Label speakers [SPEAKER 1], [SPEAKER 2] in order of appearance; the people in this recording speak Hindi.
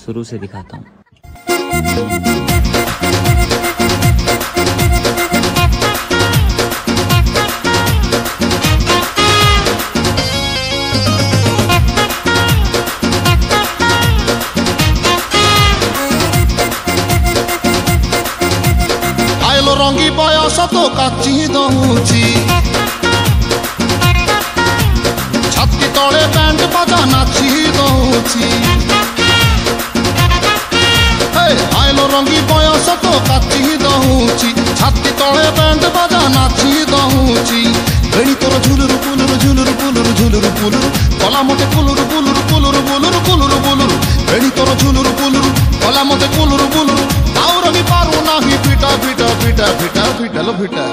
[SPEAKER 1] शुरू से दिखाता हूँ।
[SPEAKER 2] आइलो रंगी बयस तो काची दउची छाती तले बैंड बाजा नाची दउची आइलो रंगी बयस तो काची दउची छाती तले बैंड बाजा नाची दउची बेणी तोर झुलुरु पुलुरु झुलुरु पुलुरु झुलुरु पुलुरु कला मते पुलुरु पुलुरु पुलुरु पुलुरु पुलुरु पुलुरु बेणी तोर झुलुरु पुलुरु कला मते पुलुरु पुलुरु आउर भी पारू नाही फिटा फिटा फिटा फिटा फिटा लो फिटा।